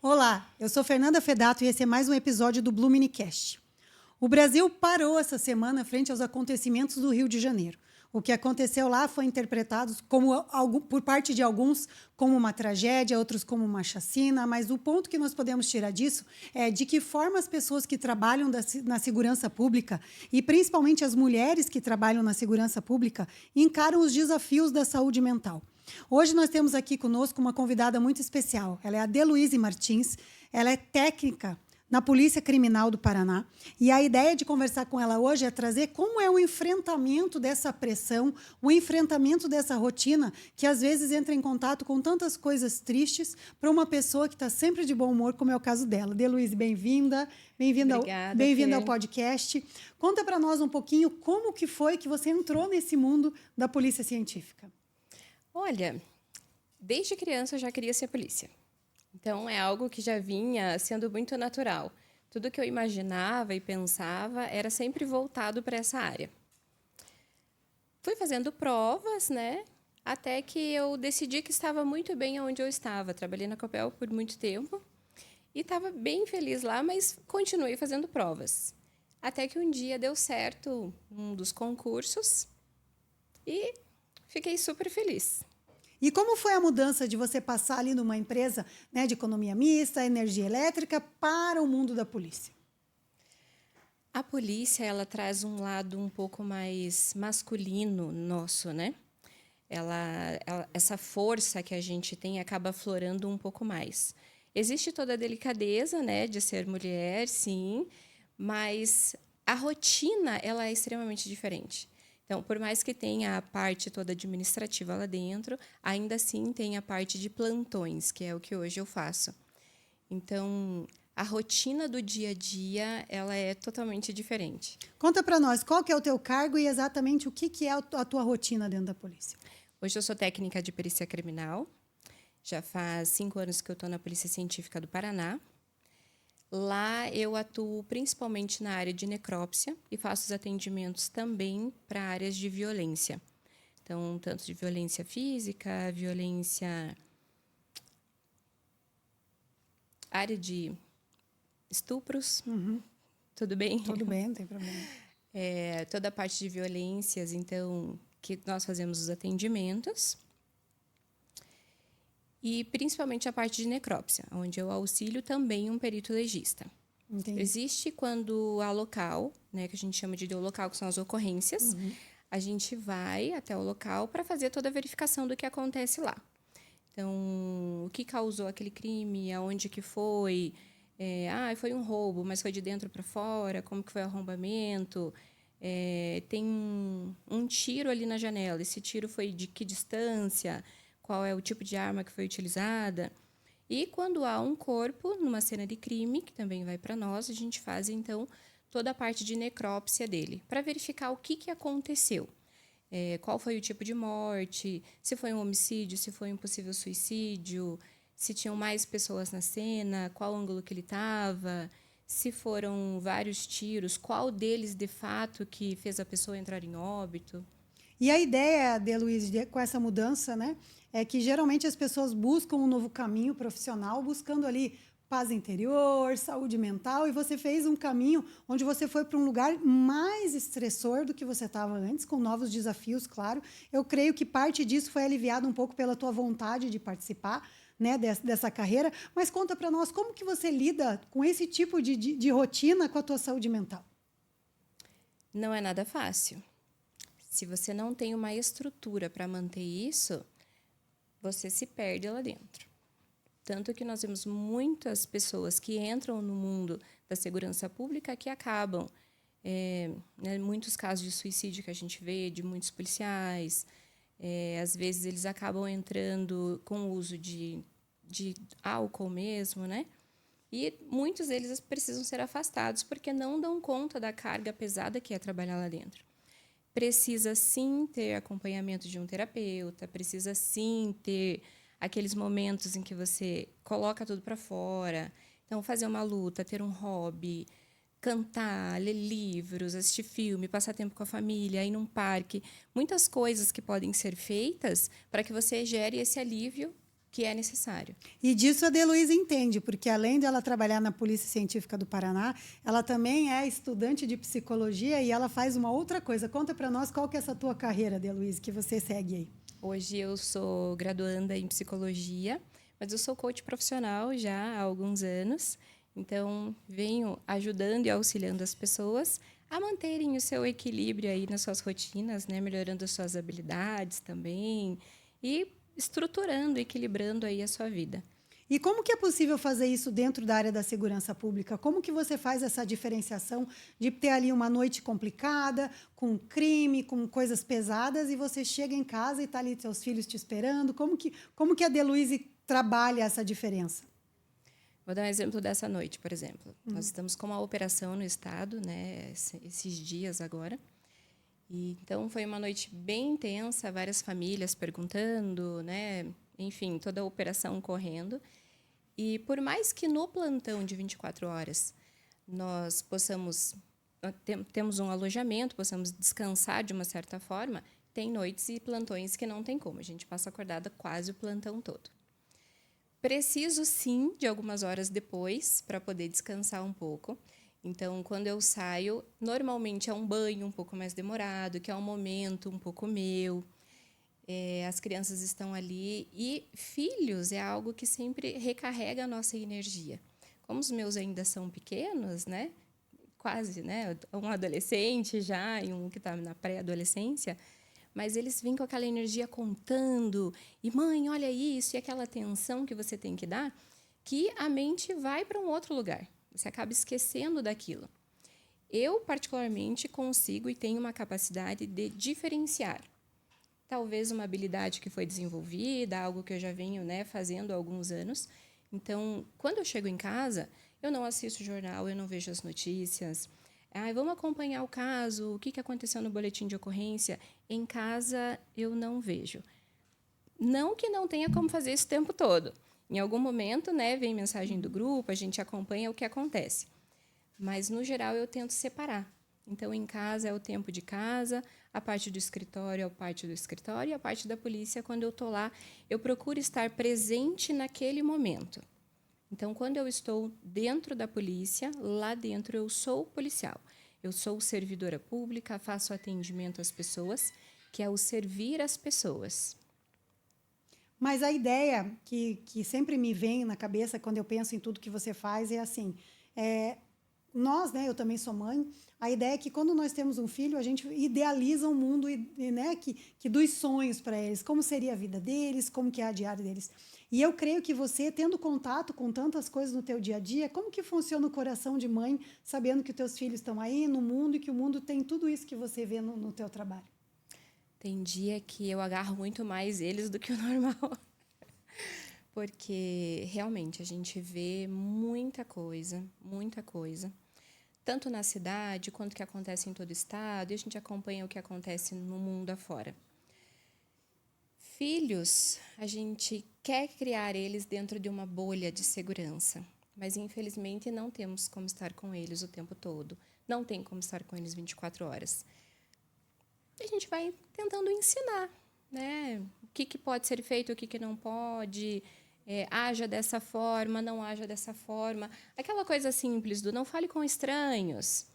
Olá, eu sou Fernanda Fedato e esse é mais um episódio do Blue Minicast. O Brasil parou essa semana frente aos acontecimentos do Rio de Janeiro. O que aconteceu lá foi interpretado por parte de alguns como uma tragédia, outros como uma chacina, mas o ponto que nós podemos tirar disso é de que forma as pessoas que trabalham na segurança pública, e principalmente as mulheres que trabalham na segurança pública, encaram os desafios da saúde mental. Hoje nós temos aqui conosco uma convidada muito especial. Ela é a Deluíse Martins, ela é técnica na Polícia Criminal do Paraná. E a ideia de conversar com ela hoje é trazer como é o enfrentamento dessa pressão, o enfrentamento dessa rotina, que às vezes entra em contato com tantas coisas tristes para uma pessoa que está sempre de bom humor, como é o caso dela. Deluíse, bem-vinda. Bem-vinda ao podcast. Conta para nós um pouquinho como que foi que você entrou nesse mundo da polícia científica. Olha, desde criança eu já queria ser polícia. Então, é algo que já vinha sendo muito natural. Tudo que eu imaginava e pensava era sempre voltado para essa área. Fui fazendo provas, né? Até que eu decidi que estava muito bem onde eu estava. Trabalhei na Copel por muito tempo e estava bem feliz lá, mas continuei fazendo provas. Até que um dia deu certo um dos concursos e fiquei super feliz. E como foi a mudança de você passar ali numa empresa, né, de economia mista, energia elétrica, para o mundo da polícia? A polícia, ela traz um lado um pouco mais masculino nosso, né? Essa força que a gente tem acaba aflorando um pouco mais. Existe toda a delicadeza, né, de ser mulher, sim, mas a rotina ela é extremamente diferente. Então, por mais que tenha a parte toda administrativa lá dentro, ainda assim tem a parte de plantões, que é o que hoje eu faço. Então, a rotina do dia a dia, ela é totalmente diferente. Conta para nós, qual que é o teu cargo e exatamente o que é a tua rotina dentro da polícia? Hoje eu sou técnica de perícia criminal. Já faz 5 anos que eu estou na Polícia Científica do Paraná. Lá eu atuo principalmente na área de necrópsia e faço os atendimentos também para áreas de violência. Então, tanto de violência física, violência... área de estupros. Uhum. Tudo bem? Tudo bem, não tem problema. Toda a parte de violências, então, que nós fazemos os atendimentos. E principalmente a parte de necrópsia, onde eu auxilio também um perito legista. Entendi. Existe quando há local, né, que a gente chama de local, que são as ocorrências, a gente vai até o local para fazer toda a verificação do que acontece lá. Então, o que causou aquele crime, aonde que foi, foi um roubo, mas foi de dentro para fora, como que foi o arrombamento, tem um tiro ali na janela, esse tiro foi de que distância, qual é o tipo de arma que foi utilizada. E quando há um corpo numa cena de crime, que também vai para nós, a gente faz, então, toda a parte de necrópsia dele, para verificar o que aconteceu. Qual foi o tipo de morte, se foi um homicídio, se foi um possível suicídio, se tinham mais pessoas na cena, qual ângulo que ele estava, se foram vários tiros, qual deles, de fato, que fez a pessoa entrar em óbito. E a ideia, Deluíse, com essa mudança, né, é que geralmente as pessoas buscam um novo caminho profissional, buscando ali paz interior, saúde mental, e você fez um caminho onde você foi para um lugar mais estressor do que você estava antes, com novos desafios, claro. Eu creio que parte disso foi aliviado um pouco pela tua vontade de participar, né, dessa carreira, mas conta para nós como que você lida com esse tipo de rotina com a tua saúde mental. Não é nada fácil. Se você não tem uma estrutura para manter isso, você se perde lá dentro. Tanto que nós vemos muitas pessoas que entram no mundo da segurança pública que acabam. Muitos casos de suicídio que a gente vê, de muitos policiais. Às vezes, eles acabam entrando com o uso de álcool mesmo, né? E muitos deles precisam ser afastados porque não dão conta da carga pesada que é trabalhar lá dentro. Precisa, sim, ter acompanhamento de um terapeuta, precisa, sim, ter aqueles momentos em que você coloca tudo para fora. Então, fazer uma luta, ter um hobby, cantar, ler livros, assistir filme, passar tempo com a família, ir num parque. Muitas coisas que podem ser feitas para que você gere esse alívio que é necessário. E disso a Deluísa entende, porque além de ela trabalhar na Polícia Científica do Paraná, ela também é estudante de psicologia e ela faz uma outra coisa. Conta para nós qual que é essa tua carreira, Deluísa, que você segue aí. Hoje eu sou graduanda em psicologia, mas eu sou coach profissional já há alguns anos. Então, venho ajudando e auxiliando as pessoas a manterem o seu equilíbrio aí nas suas rotinas, né? Melhorando as suas habilidades também e estruturando, equilibrando aí a sua vida. E como que é possível fazer isso dentro da área da segurança pública? Como que você faz essa diferenciação de ter ali uma noite complicada, com crime, com coisas pesadas, e você chega em casa e está ali seus filhos te esperando? Como que a Deluíse trabalha essa diferença? Vou dar um exemplo dessa noite, por exemplo. Nós estamos com uma operação no estado, né, esses dias agora. E, então, foi uma noite bem intensa, várias famílias perguntando, né? Enfim, toda a operação correndo. E por mais que no plantão de 24 horas nós temos um alojamento, possamos descansar de uma certa forma, tem noites e plantões que não tem como. A gente passa acordada quase o plantão todo. Preciso, sim, de algumas horas depois para poder descansar um pouco. Então, quando eu saio, normalmente é um banho um pouco mais demorado, que é um momento um pouco meu. As crianças estão ali. E filhos é algo que sempre recarrega a nossa energia. Como os meus ainda são pequenos, né? Quase, né? Um adolescente já e um que está na pré-adolescência. Mas eles vêm com aquela energia contando. E, mãe, olha isso. E aquela atenção que você tem que dar, que a mente vai para um outro lugar. Você acaba esquecendo daquilo. Eu, particularmente, consigo e tenho uma capacidade de diferenciar. Talvez uma habilidade que foi desenvolvida, algo que eu já venho, né, fazendo há alguns anos. Então, quando eu chego em casa, eu não assisto jornal, eu não vejo as notícias. Vamos acompanhar o caso, o que aconteceu no boletim de ocorrência. Em casa, eu não vejo. Não que não tenha como fazer isso o tempo todo. Em algum momento, né, vem mensagem do grupo, a gente acompanha o que acontece. Mas, no geral, eu tento separar. Então, em casa é o tempo de casa, a parte do escritório é a parte do escritório e a parte da polícia, quando eu estou lá, eu procuro estar presente naquele momento. Então, quando eu estou dentro da polícia, lá dentro eu sou policial. Eu sou servidora pública, faço atendimento às pessoas, que é o servir as pessoas. Mas a ideia que sempre me vem na cabeça quando eu penso em tudo que você faz é assim, nós, né, eu também sou mãe, a ideia é que quando nós temos um filho, a gente idealiza um mundo, né, que dos sonhos para eles, como seria a vida deles, como que é a diária deles. E eu creio que você, tendo contato com tantas coisas no teu dia a dia, como que funciona o coração de mãe, sabendo que os teus filhos estão aí no mundo e que o mundo tem tudo isso que você vê no teu trabalho? Tem dia que eu agarro muito mais eles do que o normal. Porque, realmente, a gente vê muita coisa, tanto na cidade, quanto que acontece em todo o estado, e a gente acompanha o que acontece no mundo afora. Filhos, a gente quer criar eles dentro de uma bolha de segurança, mas, infelizmente, não temos como estar com eles o tempo todo. Não tem como estar com eles 24 horas. A gente vai tentando ensinar, né? O que pode ser feito, o que não pode, haja dessa forma, não haja dessa forma. Aquela coisa simples do não fale com estranhos,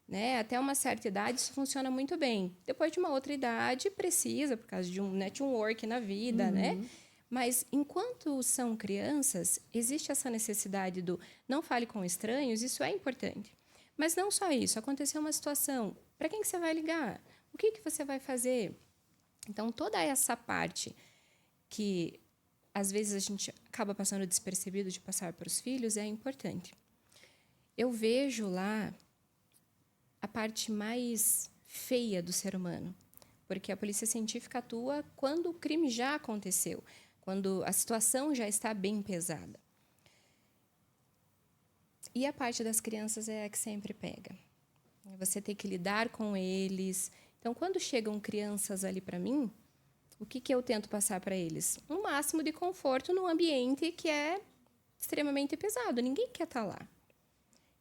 né? Até uma certa idade isso funciona muito bem. Depois de uma outra idade precisa, por causa de um network na vida, né? Mas enquanto são crianças, existe essa necessidade do não fale com estranhos, isso é importante. Mas não só isso, aconteceu uma situação, para quem que você vai ligar? O que você vai fazer? Então, toda essa parte que, às vezes, a gente acaba passando despercebido de passar para os filhos é importante. Eu vejo lá a parte mais feia do ser humano, porque a polícia científica atua quando o crime já aconteceu, quando a situação já está bem pesada. E a parte das crianças é a que sempre pega. Você tem que lidar com eles. Então, quando chegam crianças ali para mim, o que eu tento passar para eles? Um máximo de conforto num ambiente que é extremamente pesado. Ninguém quer estar lá.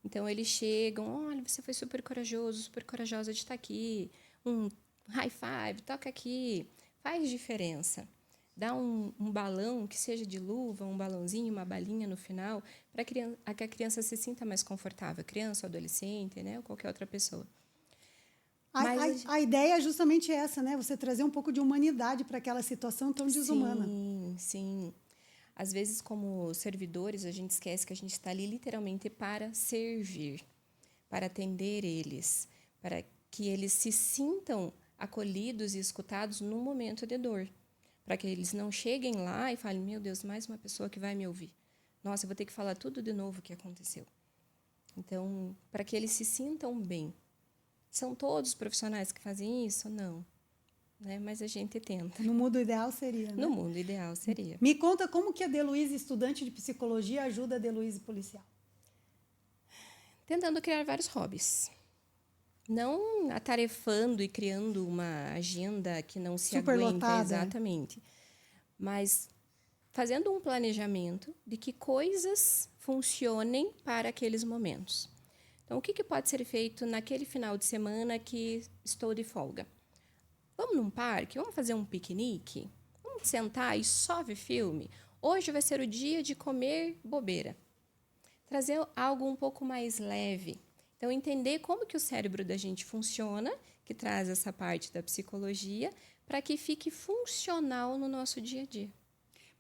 Então, eles chegam, olha, você foi super corajoso, super corajosa de estar aqui. Um high five, toca aqui. Faz diferença. Dá um balão, que seja de luva, um balãozinho, uma balinha no final, para que a criança se sinta mais confortável. Criança, adolescente, né? Ou qualquer outra pessoa. A ideia é justamente essa, né? Você trazer um pouco de humanidade para aquela situação tão desumana. Sim, sim. Às vezes, como servidores, a gente esquece que a gente está ali literalmente para servir, para atender eles, para que eles se sintam acolhidos e escutados no momento de dor. Para que eles não cheguem lá e falem, meu Deus, mais uma pessoa que vai me ouvir. Nossa, eu vou ter que falar tudo de novo o que aconteceu. Então, para que eles se sintam bem. São todos profissionais que fazem isso? Não. Né? Mas a gente tenta. No mundo ideal seria, né? No mundo ideal seria. Me conta como que a Deluíse, estudante de psicologia, ajuda a Deluíse policial. Tentando criar vários hobbies. Não atarefando e criando uma agenda que não se aguenta exatamente. Mas fazendo um planejamento de que coisas funcionem para aqueles momentos. Então, o que pode ser feito naquele final de semana que estou de folga? Vamos num parque? Vamos fazer um piquenique? Vamos sentar e só ver filme? Hoje vai ser o dia de comer bobeira. Trazer algo um pouco mais leve. Então, entender como que o cérebro da gente funciona, que traz essa parte da psicologia, para que fique funcional no nosso dia a dia.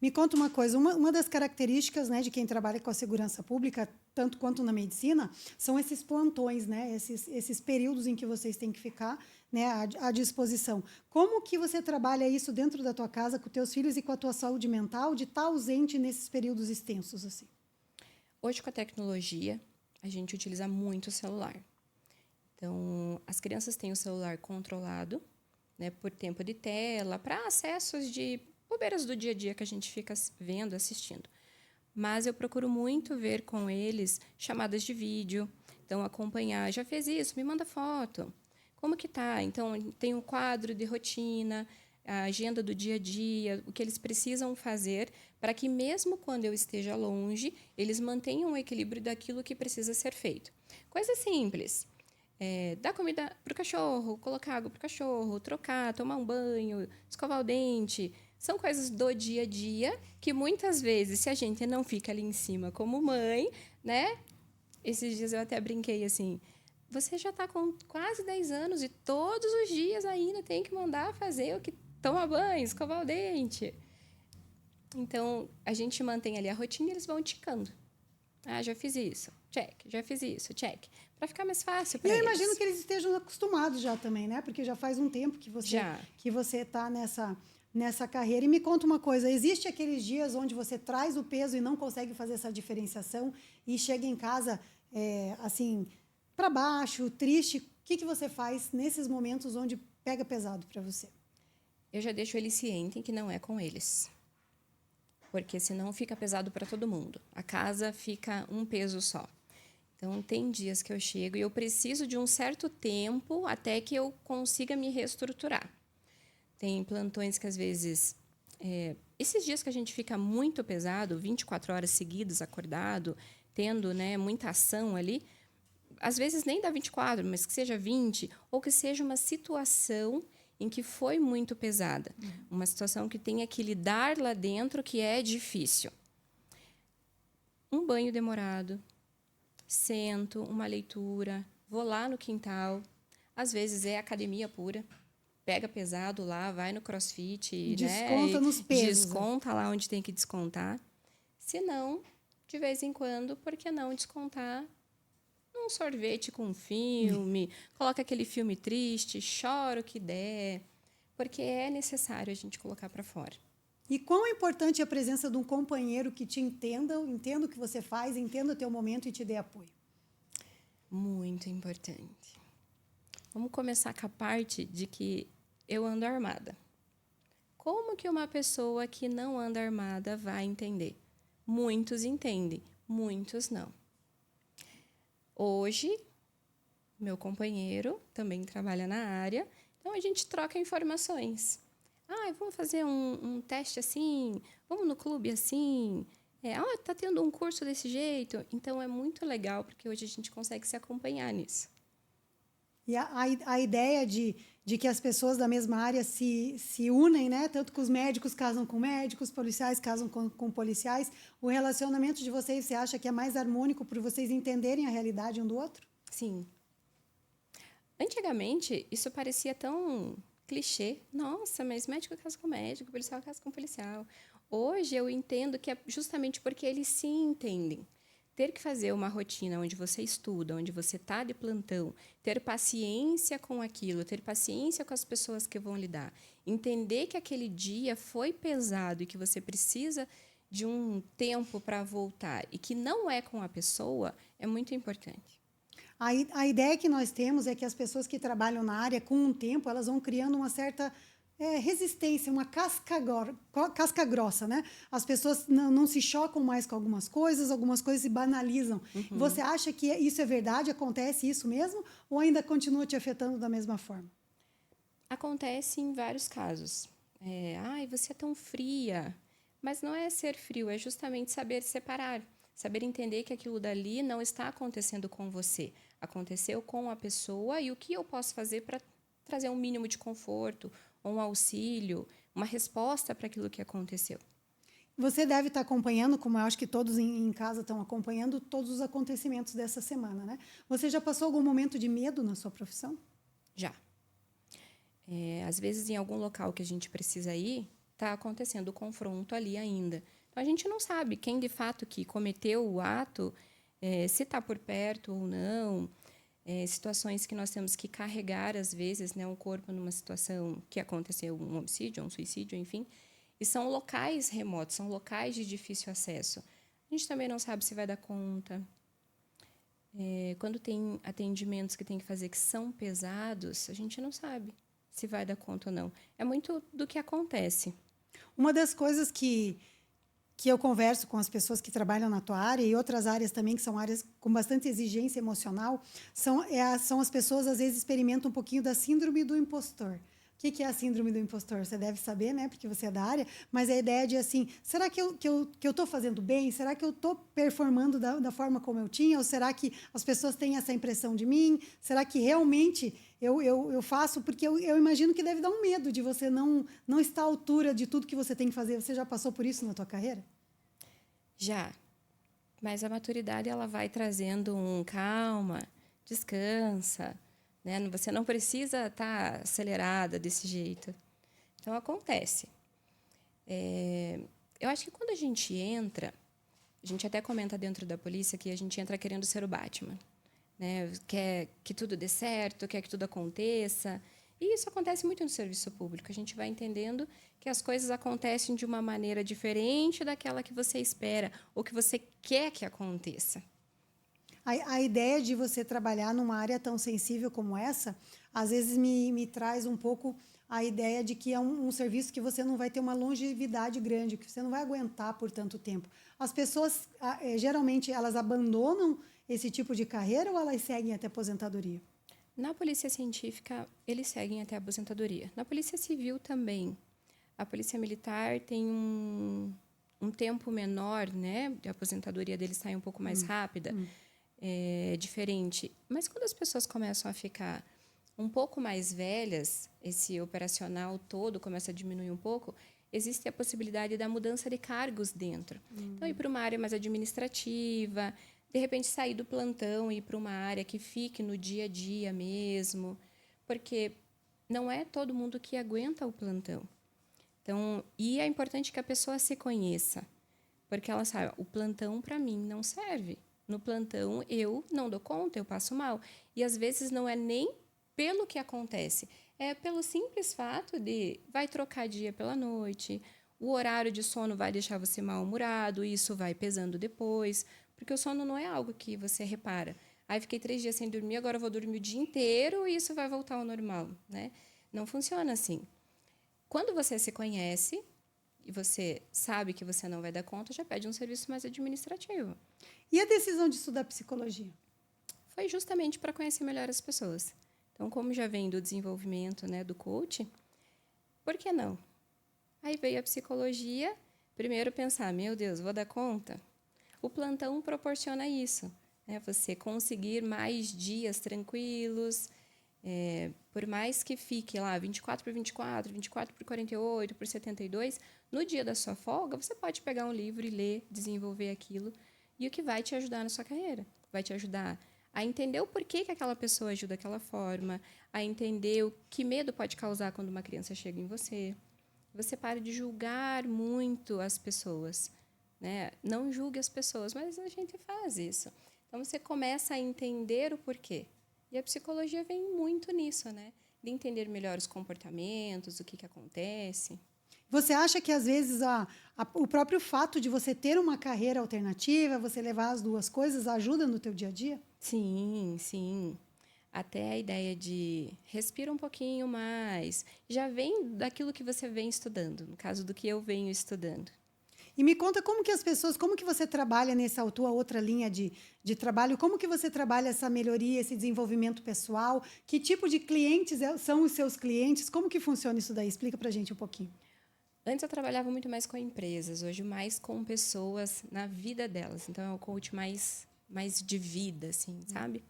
Me conta uma coisa, uma das características, né, de quem trabalha com a segurança pública, tanto quanto na medicina, são esses plantões, né, esses períodos em que vocês têm que ficar, né, à disposição. Como que você trabalha isso dentro da tua casa, com teus filhos e com a tua saúde mental, de estar ausente nesses períodos extensos assim? Hoje, com a tecnologia, a gente utiliza muito o celular. Então, as crianças têm o celular controlado, né, por tempo de tela, para acessos de bobeiras do dia a dia que a gente fica vendo, assistindo. Mas eu procuro muito ver com eles chamadas de vídeo, então acompanhar, já fez isso, me manda foto, como que tá? Então, tem um quadro de rotina, a agenda do dia a dia, o que eles precisam fazer para que mesmo quando eu esteja longe, eles mantenham o equilíbrio daquilo que precisa ser feito. Coisa simples. Dar comida para o cachorro, colocar água para o cachorro, trocar, tomar um banho, escovar o dente. São coisas do dia a dia que muitas vezes, se a gente não fica ali em cima como mãe, né? Esses dias eu até brinquei assim, você já está com quase 10 anos e todos os dias ainda tem que mandar fazer o que tomar banho, escovar o dente. Então, a gente mantém ali a rotina e eles vão ticando. Ah, já fiz isso, check. Já fiz isso, check. Para ficar mais fácil para eles. E eu imagino que eles estejam acostumados já também, né? Porque já faz um tempo que você está nessa carreira. E me conta uma coisa, existe aqueles dias onde você traz o peso e não consegue fazer essa diferenciação e chega em casa, assim, para baixo, triste? O que você faz nesses momentos onde pega pesado para você? Eu já deixo eles cientes que não é com eles. Porque senão fica pesado para todo mundo. A casa fica um peso só. Então, tem dias que eu chego e eu preciso de um certo tempo até que eu consiga me reestruturar. Tem plantões que, às vezes... esses dias que a gente fica muito pesado, 24 horas seguidas acordado, tendo, né, muita ação ali, às vezes nem dá 24, mas que seja 20, ou que seja uma situação em que foi muito pesada. Uma situação que tenha que lidar lá dentro que é difícil. Um banho demorado, sento, uma leitura, vou lá no quintal, às vezes é academia pura, pega pesado lá, vai no crossfit, desconta, né? Nos pesos. Desconta lá onde tem que descontar. Se não, de vez em quando, por que não descontar num sorvete com um filme, coloca aquele filme triste, chora o que der, porque é necessário a gente colocar para fora. E quão importante é a presença de um companheiro que te entenda o que você faz, entenda o teu momento e te dê apoio? Muito importante. Vamos começar com a parte de que eu ando armada. Como que uma pessoa que não anda armada vai entender? Muitos entendem, muitos não. Hoje, meu companheiro também trabalha na área, então a gente troca informações. Vamos fazer um teste assim, vamos no clube assim, tá tendo um curso desse jeito. Então, é muito legal, porque hoje a gente consegue se acompanhar nisso. E a ideia de de que as pessoas da mesma área se unem, né? Tanto que os médicos casam com médicos, policiais casam com policiais. O relacionamento de vocês, você acha que é mais harmônico por vocês entenderem a realidade um do outro? Sim. Antigamente, isso parecia tão clichê. Nossa, mas médico casa com médico, policial casa com policial. Hoje eu entendo que é justamente porque eles se entendem. Ter que fazer uma rotina onde você estuda, onde você está de plantão, ter paciência com aquilo, ter paciência com as pessoas que vão lidar, entender que aquele dia foi pesado e que você precisa de um tempo para voltar e que não é com a pessoa, é muito importante. A ideia que nós temos é que as pessoas que trabalham na área, com o tempo, elas vão criando uma certa resistência, uma casca grossa, né? As pessoas não se chocam mais com algumas coisas se banalizam. Uhum. Você acha que isso é verdade? Acontece isso mesmo? Ou ainda continua te afetando da mesma forma? Acontece em vários casos. Ai, você é tão fria. Mas não é ser frio, é justamente saber separar. Saber entender que aquilo dali não está acontecendo com você. Aconteceu com a pessoa e o que eu posso fazer para trazer um mínimo de conforto, um auxílio, uma resposta para aquilo que aconteceu. Você deve estar acompanhando, como eu acho que todos em casa estão acompanhando, todos os acontecimentos dessa semana, né? Você já passou algum momento de medo na sua profissão? Já. Às vezes, em algum local que a gente precisa ir, está acontecendo o confronto ali ainda. Então, a gente não sabe quem, de fato, que cometeu o ato, se está por perto ou não. Situações que nós temos que carregar, às vezes, né, um corpo numa situação que aconteceu um homicídio, um suicídio, enfim. E são locais remotos, são locais de difícil acesso. A gente também não sabe se vai dar conta. Quando tem atendimentos que tem que fazer que são pesados, a gente não sabe se vai dar conta ou não. É muito do que acontece. Uma das coisas que eu converso com as pessoas que trabalham na tua área e outras áreas também, que são áreas com bastante exigência emocional, são as pessoas, às vezes, experimentam um pouquinho da síndrome do impostor. O que é a síndrome do impostor? Você deve saber, né? Porque você é da área, mas a ideia de assim, será que eu estou fazendo bem? Será que eu estou performando da forma como eu tinha? Ou será que as pessoas têm essa impressão de mim? Será que realmente eu faço? Porque eu imagino que deve dar um medo de você não estar à altura de tudo que você tem que fazer. Você já passou por isso na tua carreira? Já. Mas a maturidade ela vai trazendo calma, descansa, né? Você não precisa estar acelerada desse jeito. Então, acontece. Eu acho que quando a gente entra, a gente até comenta dentro da polícia que a gente entra querendo ser o Batman, né? Quer que tudo dê certo, quer que tudo aconteça. E isso acontece muito no serviço público. A gente vai entendendo que as coisas acontecem de uma maneira diferente daquela que você espera ou que você quer que aconteça. A ideia de você trabalhar numa área tão sensível como essa, às vezes me traz um pouco a ideia de que é um serviço que você não vai ter uma longevidade grande, que você não vai aguentar por tanto tempo. As pessoas, geralmente, elas abandonam esse tipo de carreira ou elas seguem até a aposentadoria? Na polícia científica, eles seguem até a aposentadoria. Na polícia civil também. A polícia militar tem um tempo menor, né? A aposentadoria deles sai um pouco mais rápida. É diferente. Mas quando as pessoas começam a ficar um pouco mais velhas, esse operacional todo começa a diminuir um pouco, existe a possibilidade da mudança de cargos dentro. Então, ir para uma área mais administrativa, de repente sair do plantão e ir para uma área que fique no dia a dia mesmo, porque não é todo mundo que aguenta o plantão. Então, e é importante que a pessoa se conheça, porque ela sabe, o plantão para mim não serve. No plantão eu não dou conta, eu passo mal. E às vezes não é nem pelo que acontece, é pelo simples fato de vai trocar dia pela noite, o horário de sono vai deixar você mal-humorado, isso vai pesando depois, porque o sono não é algo que você repara. Aí fiquei 3 dias sem dormir, agora eu vou dormir o dia inteiro e isso vai voltar ao normal, né? Não funciona assim. Quando você se conhece e você sabe que você não vai dar conta, já pede um serviço mais administrativo. E a decisão de estudar psicologia? Foi justamente para conhecer melhor as pessoas. Então, como já vem do desenvolvimento, né, do coach, por que não? Aí veio a psicologia, primeiro pensar, meu Deus, vou dar conta? O plantão proporciona isso, né? Você conseguir mais dias tranquilos, Por mais que fique lá 24 por 24, 24 por 48, por 72, no dia da sua folga, você pode pegar um livro e ler, desenvolver aquilo, e o que vai te ajudar na sua carreira. Vai te ajudar a entender o porquê que aquela pessoa agiu daquela forma, a entender o que medo pode causar quando uma criança chega em você. Você para de julgar muito as pessoas, né? Não julgue as pessoas, mas a gente faz isso. Então, você começa a entender o porquê. E a psicologia vem muito nisso, né? De entender melhor os comportamentos, o que acontece. Você acha que, às vezes, o próprio fato de você ter uma carreira alternativa, você levar as duas coisas, ajuda no teu dia a dia? Sim, sim. Até a ideia de respira um pouquinho mais. Já vem daquilo que você vem estudando, no caso do que eu venho estudando. E me conta como que as pessoas, como que você trabalha nessa tua outra linha de trabalho, como que você trabalha essa melhoria, esse desenvolvimento pessoal, que tipo de clientes são os seus clientes, como que funciona isso daí? Explica pra gente um pouquinho. Antes eu trabalhava muito mais com empresas, hoje mais com pessoas na vida delas. Então é o coach mais de vida, assim, sabe?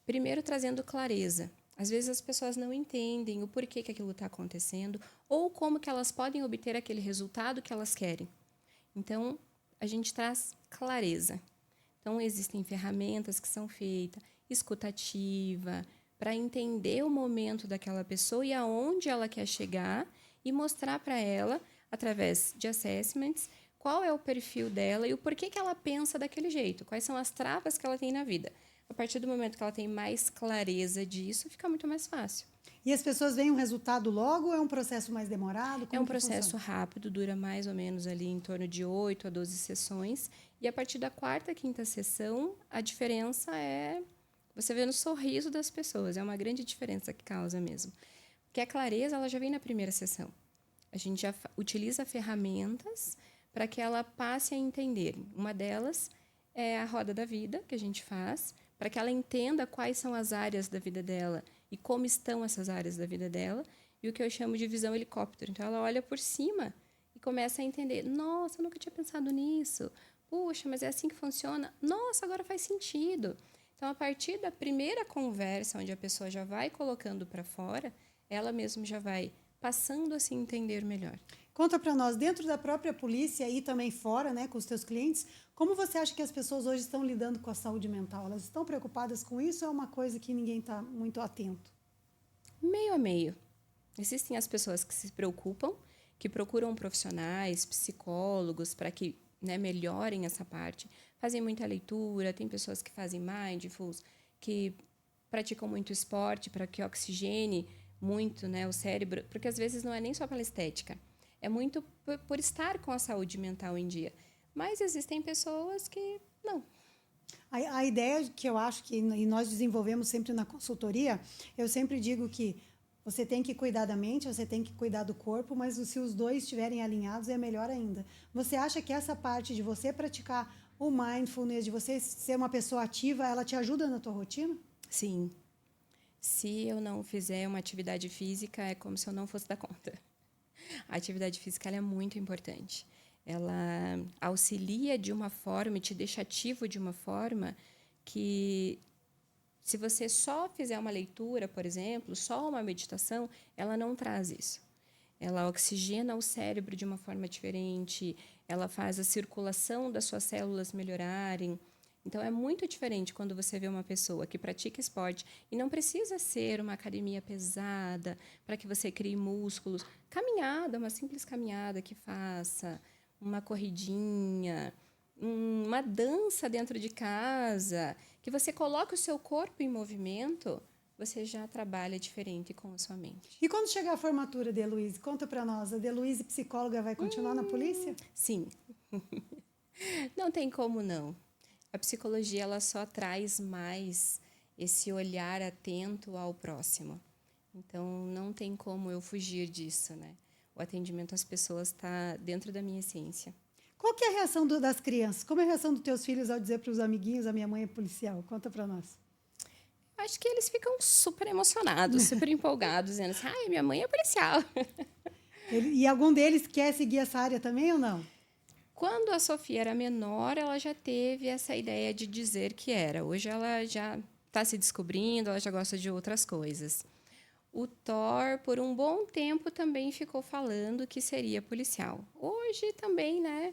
Primeiro trazendo clareza. Às vezes as pessoas não entendem o porquê que aquilo está acontecendo ou como que elas podem obter aquele resultado que elas querem. Então, a gente traz clareza. Então, existem ferramentas que são feitas, escutativa, para entender o momento daquela pessoa e aonde ela quer chegar e mostrar para ela, através de assessments, qual é o perfil dela e o porquê que ela pensa daquele jeito, quais são as travas que ela tem na vida. A partir do momento que ela tem mais clareza disso, fica muito mais fácil. E as pessoas veem um resultado logo ou é um processo mais demorado? É um processo rápido, dura mais ou menos ali em torno de 8 a 12 sessões. E a partir da quarta, quinta sessão, a diferença é... Você vê no sorriso das pessoas. É uma grande diferença que causa mesmo. Porque a clareza, ela já vem na primeira sessão. A gente já utiliza ferramentas para que ela passe a entender. Uma delas é a roda da vida, que a gente faz, para que ela entenda quais são as áreas da vida dela e como estão essas áreas da vida dela, e o que eu chamo de visão helicóptero. Então, ela olha por cima e começa a entender. Nossa, eu nunca tinha pensado nisso. Puxa, mas é assim que funciona? Nossa, agora faz sentido. Então, a partir da primeira conversa, onde a pessoa já vai colocando para fora, ela mesma já vai passando a se entender melhor. Conta para nós, dentro da própria polícia e também fora, né, com os teus clientes, como você acha que as pessoas hoje estão lidando com a saúde mental? Elas estão preocupadas com isso ou é uma coisa que ninguém está muito atento? Meio a meio. Existem as pessoas que se preocupam, que procuram profissionais, psicólogos, para que, né, melhorem essa parte. Fazem muita leitura, tem pessoas que fazem mindfulness, que praticam muito esporte para que oxigene muito, né, o cérebro, porque às vezes não é nem só pela estética. É muito por estar com a saúde mental em dia. Mas existem pessoas que não. A ideia que eu acho que e nós desenvolvemos sempre na consultoria, eu sempre digo que você tem que cuidar da mente, você tem que cuidar do corpo, mas se os dois estiverem alinhados, é melhor ainda. Você acha que essa parte de você praticar o mindfulness, de você ser uma pessoa ativa, ela te ajuda na tua rotina? Sim. Se eu não fizer uma atividade física, é como se eu não fosse dar conta. A atividade física ela é muito importante. Ela auxilia de uma forma e te deixa ativo de uma forma que, se você só fizer uma leitura, por exemplo, só uma meditação, ela não traz isso. Ela oxigena o cérebro de uma forma diferente, ela faz a circulação das suas células melhorarem. Então, é muito diferente quando você vê uma pessoa que pratica esporte e não precisa ser uma academia pesada para que você crie músculos. Caminhada, uma simples caminhada que faça, uma corridinha, uma dança dentro de casa, que você coloque o seu corpo em movimento, você já trabalha diferente com a sua mente. E quando chegar a formatura de Heloíse, conta para nós, a de Heloíse psicóloga vai continuar na polícia? Sim. Não tem como não. A psicologia ela só traz mais esse olhar atento ao próximo. Então, não tem como eu fugir disso, né? O atendimento às pessoas está dentro da minha essência. Qual que é a reação das crianças? Como é a reação dos teus filhos ao dizer para os amiguinhos, a minha mãe é policial? Conta para nós. Acho que eles ficam super emocionados, super empolgados, dizendo assim, ai, minha mãe é policial. E algum deles quer seguir essa área também ou não? Quando a Sofia era menor, ela já teve essa ideia de dizer que era. Hoje ela já está se descobrindo, ela já gosta de outras coisas. O Thor, por um bom tempo, também ficou falando que seria policial. Hoje também, né?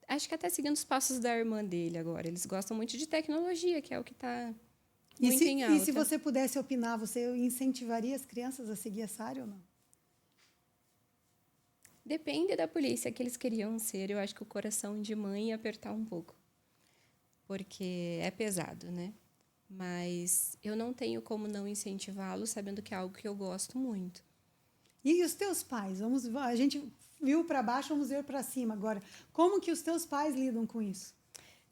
Acho que até seguindo os passos da irmã dele agora. Eles gostam muito de tecnologia, que é o que está muito em alta. E se você pudesse opinar, você incentivaria as crianças a seguir essa área ou não? Depende da polícia que eles queriam ser. Eu acho que o coração de mãe ia apertar um pouco. Porque é pesado, né? Mas eu não tenho como não incentivá-lo, sabendo que é algo que eu gosto muito. E os teus pais? A gente viu para baixo, vamos ver para cima agora. Como que os teus pais lidam com isso?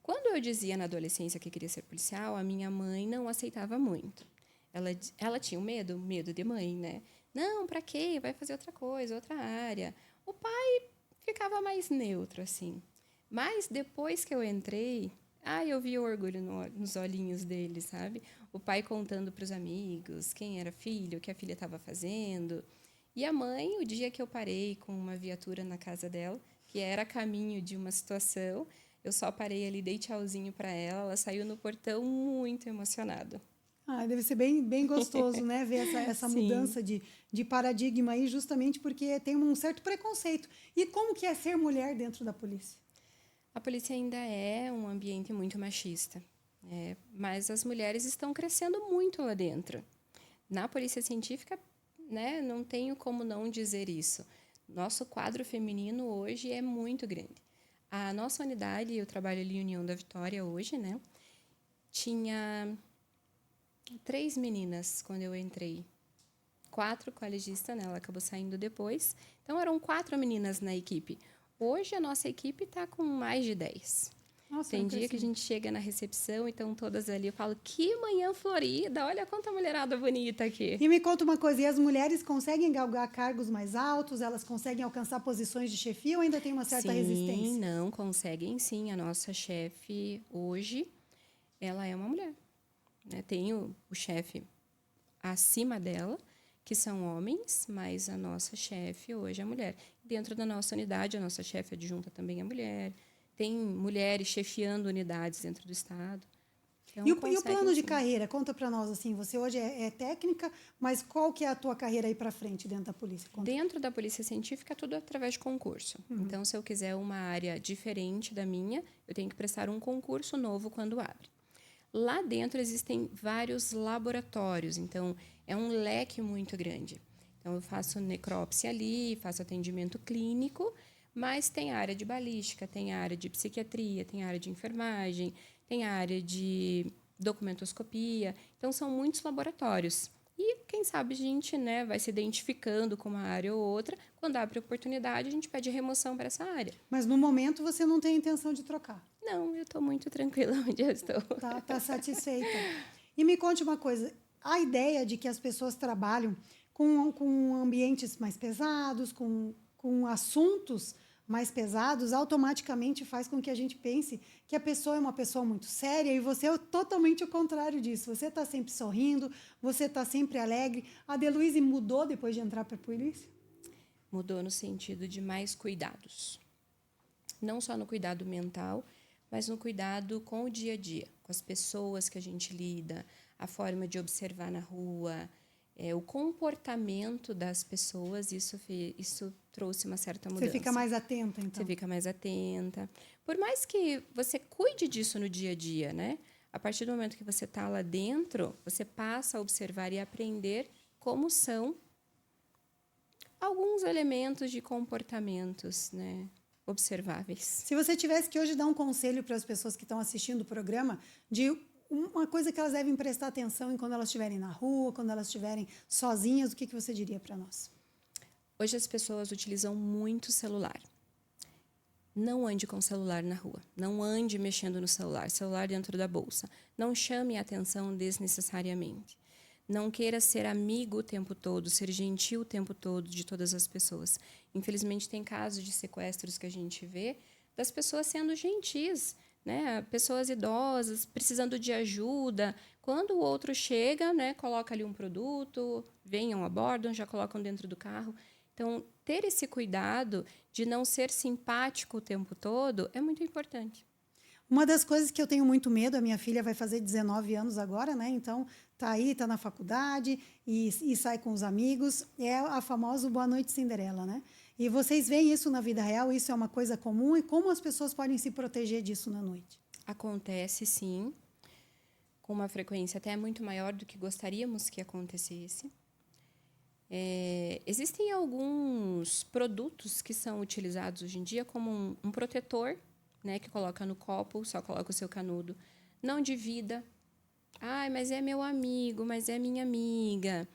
Quando eu dizia na adolescência que queria ser policial, a minha mãe não aceitava muito. Ela tinha medo de mãe, né? Não, para quê? Vai fazer outra coisa, outra área. O pai ficava mais neutro, assim. Mas depois que eu entrei, eu vi o orgulho nos olhinhos dele, sabe? O pai contando para os amigos quem era filho, o que a filha estava fazendo. E a mãe, o dia que eu parei com uma viatura na casa dela, que era a caminho de uma situação, eu só parei ali, dei tchauzinho para ela, ela saiu no portão muito emocionada. Deve ser bem gostoso, né? Ver essa mudança de paradigma aí, justamente porque tem um certo preconceito. E como que é ser mulher dentro da polícia? A polícia ainda é um ambiente muito machista, né? Mas as mulheres estão crescendo muito lá dentro. Na polícia científica, né, não tenho como não dizer isso. Nosso quadro feminino hoje é muito grande. A nossa unidade, eu trabalho ali em União da Vitória hoje, né? Tinha 3 meninas quando eu entrei. 4 colegistas, né? Ela acabou saindo depois. Então, eram 4 meninas na equipe. Hoje, a nossa equipe está com mais de 10. Nossa, tem dia que a gente chega na recepção e estão todas ali. Eu falo, que manhã florida, olha quanta mulherada bonita aqui. E me conta uma coisa, e as mulheres conseguem galgar cargos mais altos? Elas conseguem alcançar posições de chefia ou ainda tem uma certa resistência? Sim, não, conseguem sim. A nossa chefe hoje, ela é uma mulher. Né? Tem o chefe acima dela, que são homens, mas a nossa chefe hoje é mulher. Dentro da nossa unidade, a nossa chefe adjunta também é mulher. Tem mulheres chefiando unidades dentro do Estado. Então, E o plano de carreira? Conta para nós, assim, você hoje é técnica, mas qual que é a tua carreira aí para frente dentro da polícia? Conta. Dentro da polícia científica, é tudo através de concurso. Então, se eu quiser uma área diferente da minha, eu tenho que prestar um concurso novo quando abre. Lá dentro existem vários laboratórios, então é um leque muito grande. Então, eu faço necrópsia ali, faço atendimento clínico, mas tem a área de balística, tem a área de psiquiatria, tem a área de enfermagem, tem a área de documentoscopia. Então, são muitos laboratórios. E, quem sabe, a gente, né, vai se identificando com uma área ou outra. Quando abre oportunidade, a gente pede remoção para essa área. Mas, no momento, você não tem intenção de trocar? Não, eu estou muito tranquila onde eu estou. Tá satisfeita. E me conte uma coisa, a ideia de que as pessoas trabalham com ambientes mais pesados, com assuntos mais pesados, automaticamente faz com que a gente pense que a pessoa é uma pessoa muito séria e você é totalmente o contrário disso. Você está sempre sorrindo, você está sempre alegre. A Deluíse mudou depois de entrar para a polícia? Mudou no sentido de mais cuidados. Não só no cuidado mental, mas no cuidado com o dia a dia, com as pessoas que a gente lida, a forma de observar na rua, o comportamento das pessoas, isso trouxe uma certa mudança. Você fica mais atenta, então? Você fica mais atenta. Por mais que você cuide disso no dia a dia, né? A partir do momento que você está lá dentro, você passa a observar e aprender como são alguns elementos de comportamentos, né, observáveis. Se você tivesse que hoje dar um conselho para as pessoas que estão assistindo o programa de uma coisa que elas devem prestar atenção quando elas estiverem na rua, quando elas estiverem sozinhas, o que você diria para nós? Hoje as pessoas utilizam muito celular. Não ande com celular na rua. Não ande mexendo no celular dentro da bolsa. Não chame a atenção desnecessariamente. Não queira ser amigo o tempo todo, ser gentil o tempo todo de todas as pessoas. Infelizmente, tem casos de sequestros que a gente vê das pessoas sendo gentis, né? Pessoas idosas, precisando de ajuda. Quando o outro chega, né, coloca ali um produto, venham, abordam, já colocam dentro do carro. Então, ter esse cuidado de não ser simpático o tempo todo é muito importante. Uma das coisas que eu tenho muito medo, a minha filha vai fazer 19 anos agora, né? Então, tá aí, tá na faculdade e sai com os amigos. É a famosa Boa Noite Cinderela, né? E vocês veem isso na vida real? Isso é uma coisa comum? E como as pessoas podem se proteger disso na noite? Acontece, sim, com uma frequência até muito maior do que gostaríamos que acontecesse. Existem alguns produtos que são utilizados hoje em dia como um protetor, né, que coloca no copo, só coloca o seu canudo. Não divida. Ai, mas é meu amigo, mas é minha amiga.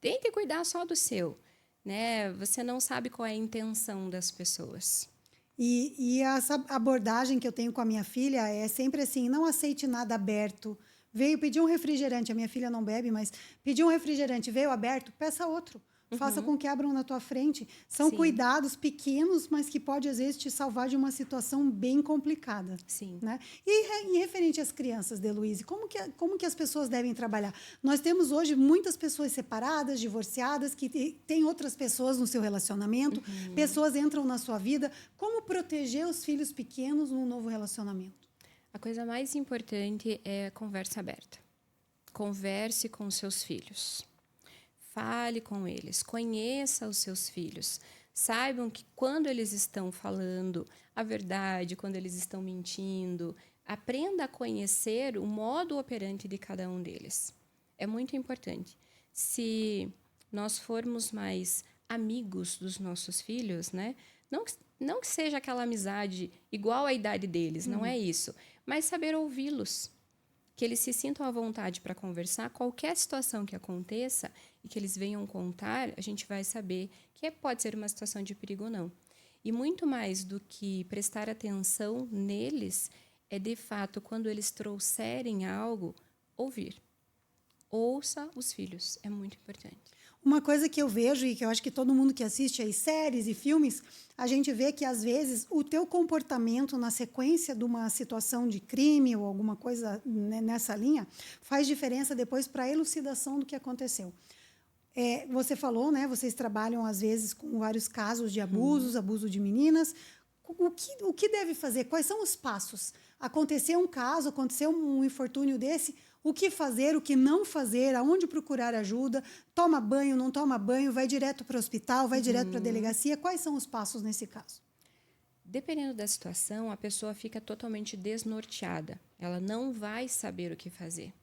Tente cuidar só do seu, né? Você não sabe qual é a intenção das pessoas. E essa abordagem que eu tenho com a minha filha é sempre assim: não aceite nada aberto. Veio pedir um refrigerante, a minha filha não bebe, mas pediu um refrigerante, veio aberto, peça outro. Faça com que abram na tua frente. São Sim. cuidados pequenos, mas que pode, às vezes, te salvar de uma situação bem complicada. Sim. Né? E referente às crianças, Deluíse, como que as pessoas devem trabalhar? Nós temos hoje muitas pessoas separadas, divorciadas, que têm outras pessoas no seu relacionamento, pessoas entram na sua vida. Como proteger os filhos pequenos num novo relacionamento? A coisa mais importante é a conversa aberta. Converse com seus filhos. Fale com eles. Conheça os seus filhos. Saibam que quando eles estão falando a verdade, quando eles estão mentindo, aprenda a conhecer o modo operante de cada um deles. É muito importante. Se nós formos mais amigos dos nossos filhos, né? Não que seja aquela amizade igual à idade deles, não é isso. Mas saber ouvi-los. Que eles se sintam à vontade para conversar, qualquer situação que aconteça e que eles venham contar, a gente vai saber que pode ser uma situação de perigo ou não. E muito mais do que prestar atenção neles, é de fato, quando eles trouxerem algo, ouvir. Ouça os filhos, é muito importante. Uma coisa que eu vejo e que eu acho que todo mundo que assiste aí séries e filmes, a gente vê que, às vezes, o teu comportamento na sequência de uma situação de crime ou alguma coisa nessa linha faz diferença depois para a elucidação do que aconteceu. Você falou, né? Vocês trabalham, às vezes, com vários casos de abusos, abuso de meninas. O que deve fazer? Quais são os passos? Aconteceu um caso, aconteceu um infortúnio desse, o que fazer, o que não fazer, aonde procurar ajuda, toma banho, não toma banho, vai direto para o hospital, vai direto para a delegacia. Quais são os passos nesse caso? Dependendo da situação, a pessoa fica totalmente desnorteada. Ela não vai saber o que fazer.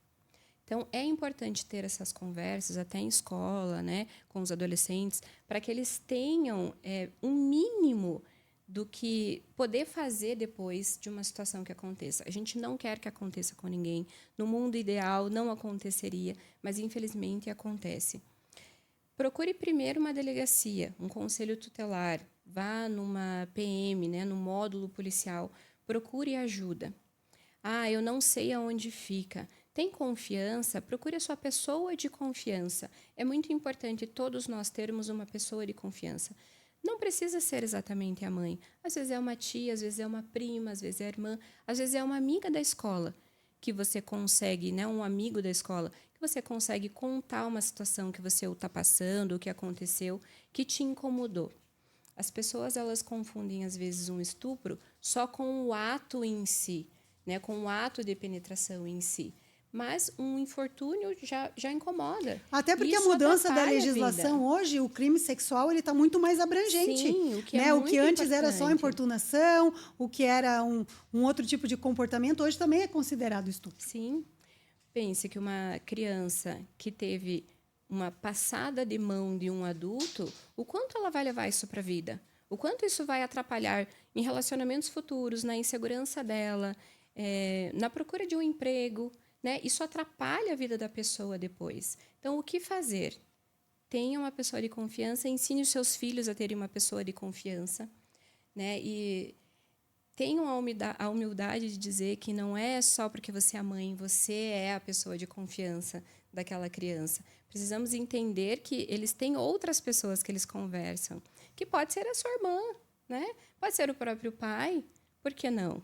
Então, é importante ter essas conversas, até em escola, né, com os adolescentes, para que eles tenham um mínimo do que poder fazer depois de uma situação que aconteça. A gente não quer que aconteça com ninguém. No mundo ideal, não aconteceria, mas, infelizmente, acontece. Procure primeiro uma delegacia, um conselho tutelar. Vá numa PM, né, no módulo policial. Procure ajuda. Ah, eu não sei aonde fica. Tem confiança? Procure a sua pessoa de confiança. É muito importante todos nós termos uma pessoa de confiança. Não precisa ser exatamente a mãe. Às vezes é uma tia, às vezes é uma prima, às vezes é a irmã, às vezes é uma amiga da escola que você consegue, né, um amigo da escola, que você consegue contar uma situação que você está passando, o que aconteceu, que te incomodou. As pessoas, elas confundem, às vezes, um estupro só com o ato em si, né, com o ato de penetração em si. Mas um infortúnio já incomoda. Até porque a mudança da legislação hoje, o crime sexual, ele está muito mais abrangente. Sim, o que né? muito O que antes importante. era só importunação, o que era um outro tipo de comportamento, hoje também é considerado estupro. Sim. Pense que uma criança que teve uma passada de mão de um adulto, o quanto ela vai levar isso para a vida? O quanto isso vai atrapalhar em relacionamentos futuros, na insegurança dela, na procura de um emprego, né? Isso atrapalha a vida da pessoa depois. Então, o que fazer? Tenha uma pessoa de confiança, ensine os seus filhos a terem uma pessoa de confiança, né? E tenham a humildade de dizer que não é só porque você é a mãe, você é a pessoa de confiança daquela criança. Precisamos entender que eles têm outras pessoas que eles conversam, que pode ser a sua irmã, né? Pode ser o próprio pai, por que não?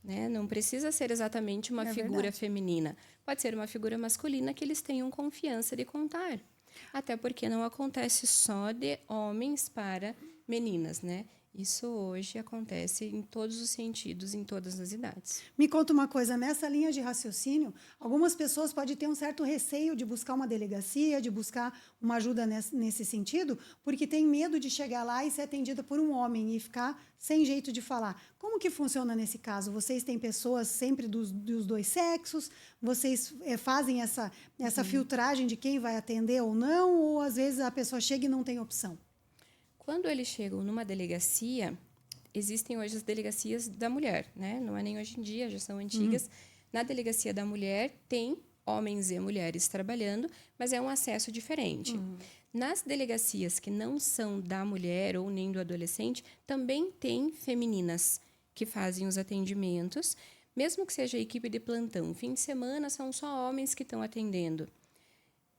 Né? Não precisa ser exatamente uma figura feminina. Pode ser uma figura masculina que eles tenham confiança de contar. Até porque não acontece só de homens para meninas, né? Isso hoje acontece em todos os sentidos, em todas as idades. Me conta uma coisa, nessa linha de raciocínio, algumas pessoas podem ter um certo receio de buscar uma delegacia, de buscar uma ajuda nesse sentido, porque tem medo de chegar lá e ser atendida por um homem e ficar sem jeito de falar. Como que funciona nesse caso? Vocês têm pessoas sempre dos dois sexos? Vocês fazem essa filtragem de quem vai atender ou não? Ou às vezes a pessoa chega e não tem opção? Quando eles chegam numa delegacia, existem hoje as delegacias da mulher, né? Não é nem hoje em dia, já são antigas. Na delegacia da mulher tem homens e mulheres trabalhando, mas é um acesso diferente. Nas delegacias que não são da mulher ou nem do adolescente, também tem femininas que fazem os atendimentos, mesmo que seja a equipe de plantão. Fim de semana são só homens que estão atendendo.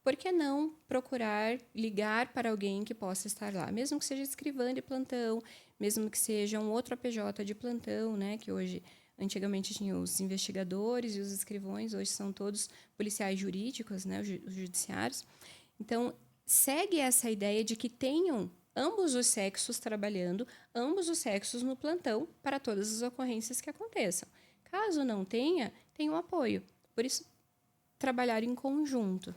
Por que não procurar ligar para alguém que possa estar lá? Mesmo que seja escrivã de plantão, mesmo que seja um outro APJ de plantão, né? Que hoje, antigamente, tinha os investigadores e os escrivões, hoje são todos policiais jurídicos, né? Os judiciários. Então, segue essa ideia de que tenham ambos os sexos trabalhando, ambos os sexos no plantão para todas as ocorrências que aconteçam. Caso não tenha, tem um apoio. Por isso, trabalhar em conjunto.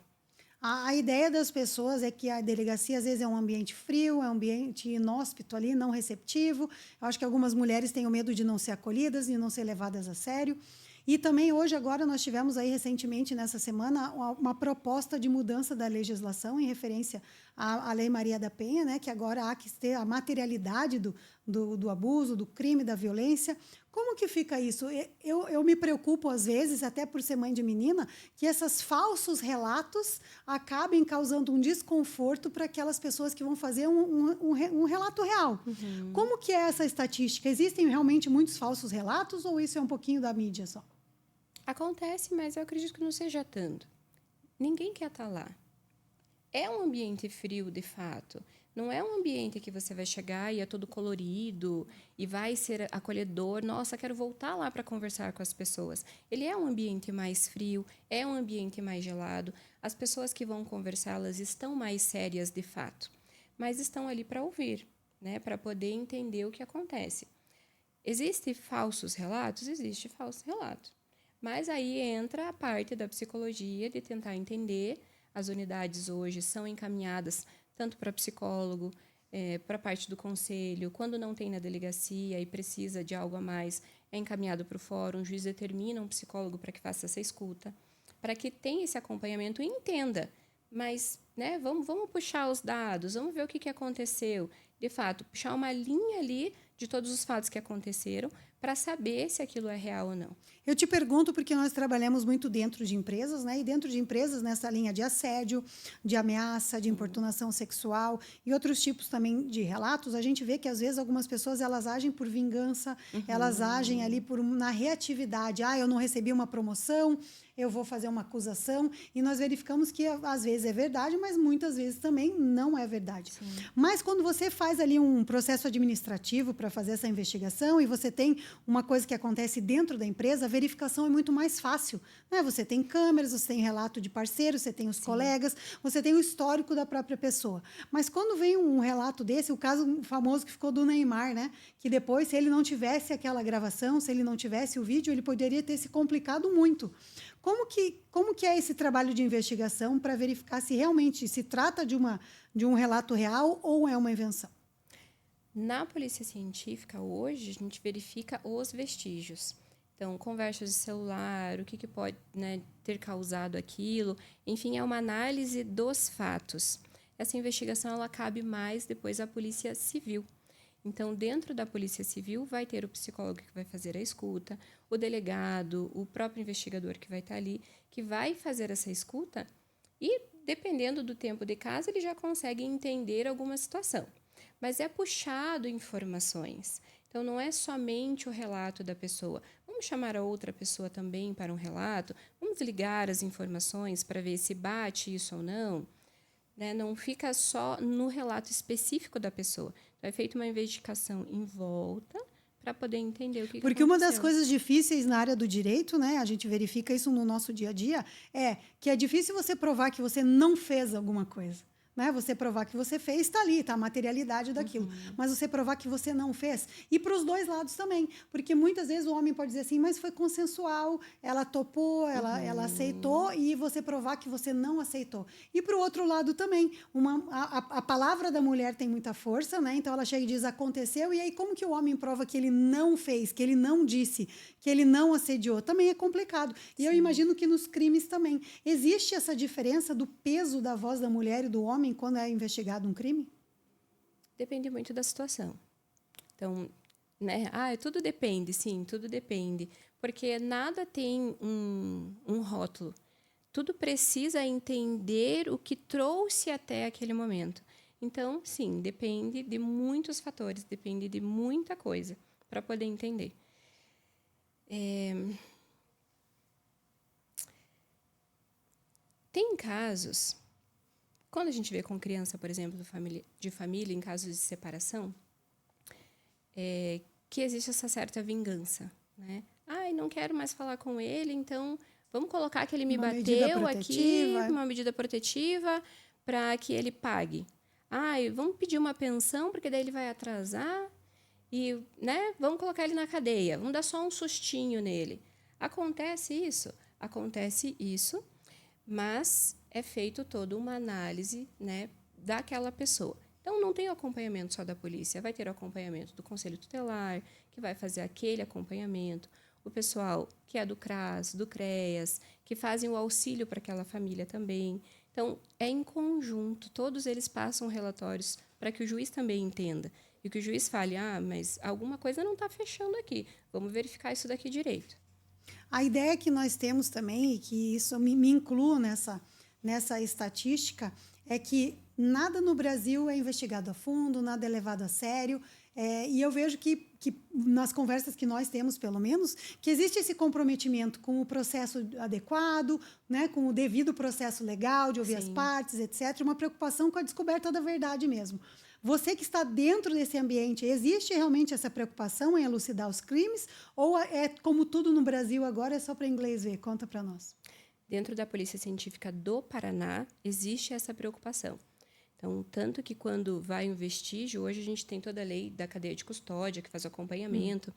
A ideia das pessoas é que a delegacia, às vezes, é um ambiente frio, é um ambiente inóspito ali, não receptivo. Eu acho que algumas mulheres têm o medo de não ser acolhidas, de não ser levadas a sério. E também hoje, agora, nós tivemos aí recentemente, nessa semana, uma proposta de mudança da legislação em referência à Lei Maria da Penha, né, que agora há que ter a materialidade do abuso, do crime, da violência. Como que fica isso? Eu me preocupo, às vezes, até por ser mãe de menina, que esses falsos relatos acabem causando um desconforto para aquelas pessoas que vão fazer um relato real. Como que é essa estatística? Existem realmente muitos falsos relatos ou isso é um pouquinho da mídia só? Acontece, mas eu acredito que não seja tanto. Ninguém quer estar lá. É um ambiente frio, de fato. Não é um ambiente que você vai chegar e é todo colorido e vai ser acolhedor. Nossa, quero voltar lá para conversar com as pessoas. Ele é um ambiente mais frio, é um ambiente mais gelado. As pessoas que vão conversar, elas estão mais sérias, de fato. Mas estão ali para ouvir, né? Para poder entender o que acontece. Existem falsos relatos? Existe falso relato. Mas aí entra a parte da psicologia de tentar entender. As unidades hoje são encaminhadas tanto para psicólogo, para a parte do conselho. Quando não tem na delegacia e precisa de algo a mais, é encaminhado para o fórum. O juiz determina um psicólogo para que faça essa escuta, para que tenha esse acompanhamento e entenda. Mas, né, vamos puxar os dados, vamos ver o que aconteceu. De fato, puxar uma linha ali de todos os fatos que aconteceram para saber se aquilo é real ou não. Eu te pergunto porque nós trabalhamos muito dentro de empresas, né? E dentro de empresas, nessa linha de assédio, de ameaça, de importunação sexual e outros tipos também de relatos, a gente vê que, às vezes, algumas pessoas elas agem por vingança, elas agem ali na reatividade. Eu não recebi uma promoção, eu vou fazer uma acusação. E nós verificamos que, às vezes, é verdade, mas muitas vezes também não é verdade. Sim. Mas quando você faz ali um processo administrativo para fazer essa investigação e você tem uma coisa que acontece dentro da empresa, a verificação é muito mais fácil, né? Você tem câmeras, você tem relato de parceiros, você tem os colegas, você tem o histórico da própria pessoa. Mas quando vem um relato desse, o caso famoso que ficou do Neymar, né? Que depois, se ele não tivesse aquela gravação, se ele não tivesse o vídeo, ele poderia ter se complicado muito. Como que é esse trabalho de investigação para verificar se realmente se trata de um relato real ou é uma invenção? Na polícia científica, hoje, a gente verifica os vestígios. Então, conversas de celular, o que pode, né, ter causado aquilo. Enfim, é uma análise dos fatos. Essa investigação ela cabe mais depois à polícia civil. Então, dentro da polícia civil, vai ter o psicólogo que vai fazer a escuta, o delegado, o próprio investigador que vai estar ali, que vai fazer essa escuta e, dependendo do tempo de caso, ele já consegue entender alguma situação. Mas é puxado informações. Então, não é somente o relato da pessoa. Vamos chamar a outra pessoa também para um relato? Vamos ligar as informações para ver se bate isso ou não? Né? Não fica só no relato específico da pessoa. Então, é feita uma investigação em volta para poder entender o que Porque aconteceu. Uma das coisas difíceis na área do direito, né, a gente verifica isso no nosso dia a dia, é que é difícil você provar que você não fez alguma coisa. né? Você provar que você fez, está ali, tá a materialidade daquilo. Mas você provar que você não fez, e para os dois lados também, porque muitas vezes o homem pode dizer assim, mas foi consensual, ela topou, ela aceitou, e você provar que você não aceitou. E para o outro lado também, a palavra da mulher tem muita força, né? Então ela chega e diz, aconteceu, e aí como que o homem prova que ele não fez, que ele não disse, que ele não assediou? Também é complicado. E eu imagino que nos crimes também. Existe essa diferença do peso da voz da mulher e do homem quando é investigado um crime? Depende muito da situação. Então, né? Tudo depende, sim, tudo depende. Porque nada tem um rótulo. Tudo precisa entender o que trouxe até aquele momento. Então, sim, depende de muitos fatores, depende de muita coisa para poder entender. Tem casos, quando a gente vê com criança, por exemplo, de família, em casos de separação, que existe essa certa vingança, né? Não quero mais falar com ele, então vamos colocar que ele me bateu aqui, uma medida protetiva para que ele pague. Vamos pedir uma pensão, porque daí ele vai atrasar e, né, vamos colocar ele na cadeia, vamos dar só um sustinho nele. Acontece isso, mas é feito toda uma análise, né, daquela pessoa. Então, não tem o acompanhamento só da polícia, vai ter o acompanhamento do Conselho Tutelar, que vai fazer aquele acompanhamento, o pessoal que é do CRAS, do CREAS, que fazem o auxílio para aquela família também. Então, é em conjunto, todos eles passam relatórios para que o juiz também entenda. E que o juiz fale, mas alguma coisa não está fechando aqui, vamos verificar isso daqui direito. A ideia que nós temos também, e que isso me incluo nessa estatística, é que nada no Brasil é investigado a fundo, nada é levado a sério. E eu vejo que nas conversas que nós temos, pelo menos, que existe esse comprometimento com o processo adequado, né, com o devido processo legal, de ouvir as partes, etc., uma preocupação com a descoberta da verdade mesmo. Você que está dentro desse ambiente, existe realmente essa preocupação em elucidar os crimes? Ou é como tudo no Brasil agora, é só para inglês ver? Conta para nós. Dentro da Polícia Científica do Paraná, existe essa preocupação. Então, tanto que quando vai um vestígio, hoje a gente tem toda a lei da cadeia de custódia, que faz o acompanhamento.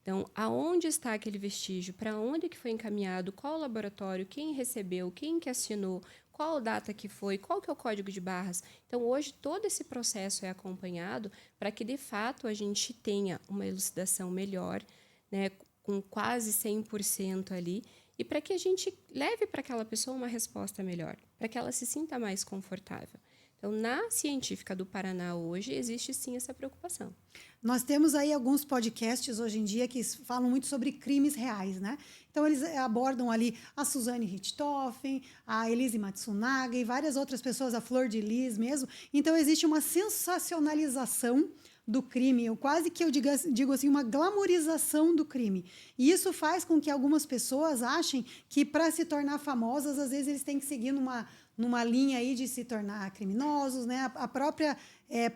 Então, aonde está aquele vestígio? Para onde que foi encaminhado? Qual o laboratório? Quem recebeu? Quem que assinou? Qual data que foi? Qual que é o código de barras? Então, hoje, todo esse processo é acompanhado para que, de fato, a gente tenha uma elucidação melhor, né, com quase 100% ali, e para que a gente leve para aquela pessoa uma resposta melhor, para que ela se sinta mais confortável. Então, na Científica do Paraná hoje, existe sim essa preocupação. Nós temos aí alguns podcasts hoje em dia que falam muito sobre crimes reais, né? Então, eles abordam ali a Suzane Richthofen, a Elise Matsunaga e várias outras pessoas, a Flor de Lis mesmo. Então, existe uma sensacionalização do crime, quase que eu digo assim, uma glamorização do crime. E isso faz com que algumas pessoas achem que, para se tornar famosas, às vezes eles têm que seguir numa linha aí de se tornar criminosos, né? A própria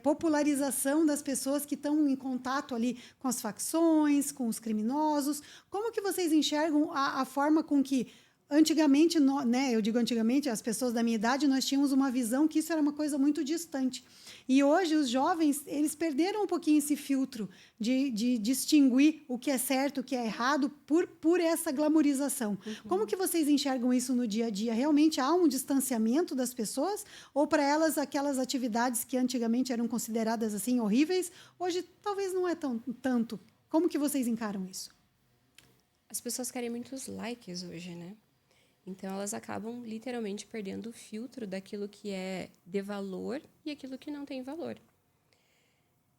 popularização das pessoas que estão em contato ali com as facções, com os criminosos. Como que vocês enxergam a forma com que antigamente, né, eu digo antigamente, as pessoas da minha idade, nós tínhamos uma visão que isso era uma coisa muito distante. E hoje os jovens, eles perderam um pouquinho esse filtro de distinguir o que é certo, o que é errado, por essa glamorização. Como que vocês enxergam isso no dia a dia? Realmente há um distanciamento das pessoas? Ou para elas, aquelas atividades que antigamente eram consideradas assim horríveis, hoje talvez não é tanto? Como que vocês encaram isso? As pessoas querem muitos likes hoje, né? Então, elas acabam literalmente perdendo o filtro daquilo que é de valor e aquilo que não tem valor.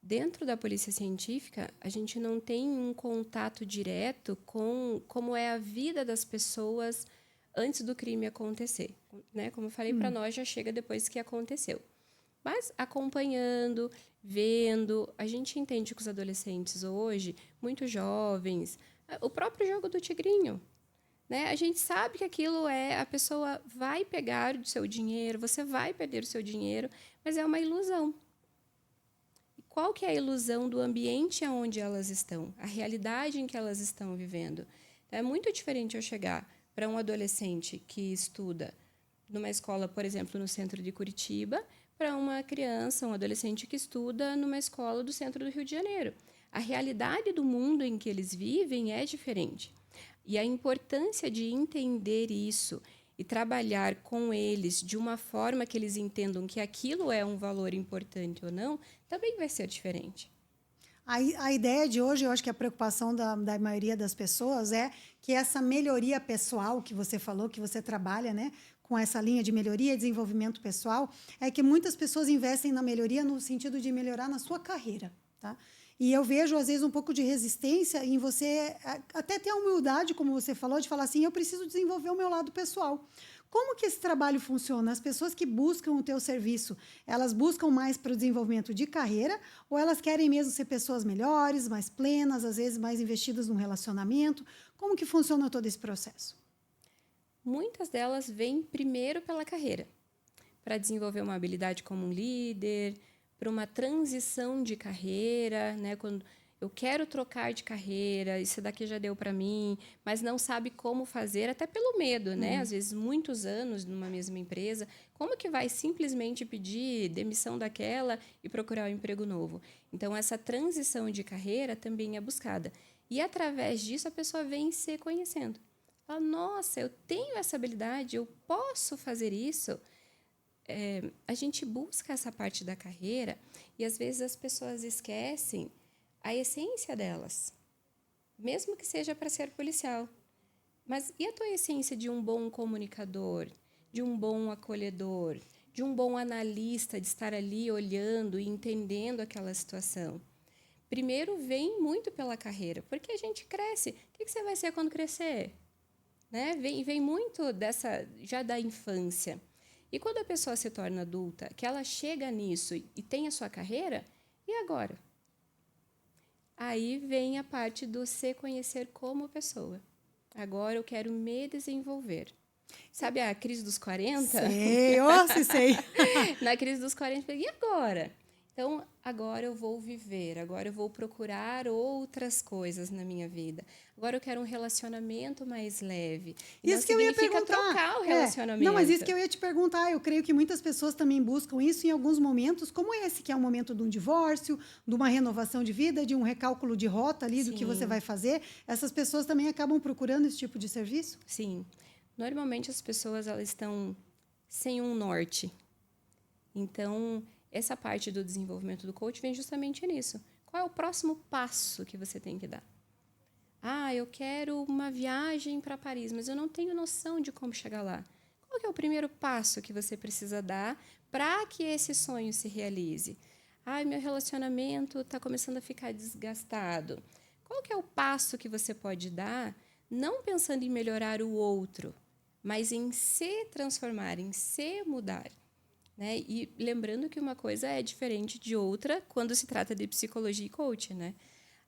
Dentro da polícia científica, a gente não tem um contato direto com como é a vida das pessoas antes do crime acontecer, né? Como eu falei, para nós já chega depois que aconteceu. Mas acompanhando, vendo, a gente entende que os adolescentes hoje, muito jovens, o próprio jogo do tigrinho, né? A gente sabe que aquilo a pessoa vai pegar o seu dinheiro, você vai perder o seu dinheiro, mas é uma ilusão. E qual que é a ilusão do ambiente onde elas estão, a realidade em que elas estão vivendo? Então, é muito diferente eu chegar para um adolescente que estuda numa escola, por exemplo, no centro de Curitiba, para uma criança, um adolescente que estuda numa escola do centro do Rio de Janeiro. A realidade do mundo em que eles vivem é diferente. E a importância de entender isso e trabalhar com eles de uma forma que eles entendam que aquilo é um valor importante ou não, também vai ser diferente. A ideia de hoje, eu acho que a preocupação da maioria das pessoas é que essa melhoria pessoal que você falou, que você trabalha, né, com essa linha de melhoria e desenvolvimento pessoal, é que muitas pessoas investem na melhoria no sentido de melhorar na sua carreira, tá? E eu vejo, às vezes, um pouco de resistência em você até ter a humildade, como você falou, de falar assim, eu preciso desenvolver o meu lado pessoal. Como que esse trabalho funciona? As pessoas que buscam o teu serviço, elas buscam mais para o desenvolvimento de carreira ou elas querem mesmo ser pessoas melhores, mais plenas, às vezes mais investidas no relacionamento? Como que funciona todo esse processo? Muitas delas vêm primeiro pela carreira, para desenvolver uma habilidade como um líder, para uma transição de carreira, né? Quando eu quero trocar de carreira, isso daqui já deu para mim, mas não sabe como fazer, até pelo medo, né? Às vezes, muitos anos numa mesma empresa, como que vai simplesmente pedir demissão daquela e procurar um emprego novo? Então, essa transição de carreira também é buscada. E, através disso, a pessoa vem se conhecendo. Fala, nossa, eu tenho essa habilidade, eu posso fazer isso. A gente busca essa parte da carreira e, às vezes, as pessoas esquecem a essência delas, mesmo que seja para ser policial. Mas e a tua essência de um bom comunicador, de um bom acolhedor, de um bom analista, de estar ali olhando e entendendo aquela situação? Primeiro vem muito pela carreira, porque a gente cresce. O que você vai ser quando crescer? Né? Vem muito dessa já da infância. E quando a pessoa se torna adulta, que ela chega nisso e tem a sua carreira, e agora? Aí vem a parte do se conhecer como pessoa. Agora eu quero me desenvolver. Sabe a crise dos 40? Sei, sei. Na crise dos 40, e agora? Então, agora eu vou viver, agora eu vou procurar outras coisas na minha vida. Agora eu quero um relacionamento mais leve. E isso não que eu ia significa perguntar. trocar o relacionamento. Não, mas isso que eu ia te perguntar. Eu creio que muitas pessoas também buscam isso em alguns momentos, como esse, que é o momento de um divórcio, de uma renovação de vida, de um recálculo de rota ali do que você vai fazer. Essas pessoas também acabam procurando esse tipo de serviço? Sim. Normalmente as pessoas elas estão sem um norte. Então, essa parte do desenvolvimento do coach vem justamente nisso. Qual é o próximo passo que você tem que dar? Ah, eu quero uma viagem para Paris, mas eu não tenho noção de como chegar lá. Qual que é o primeiro passo que você precisa dar para que esse sonho se realize? Ah, meu relacionamento está começando a ficar desgastado. Qual que é o passo que você pode dar, não pensando em melhorar o outro, mas em se transformar, em se mudar? Né? E lembrando que uma coisa é diferente de outra quando se trata de psicologia e coaching, né?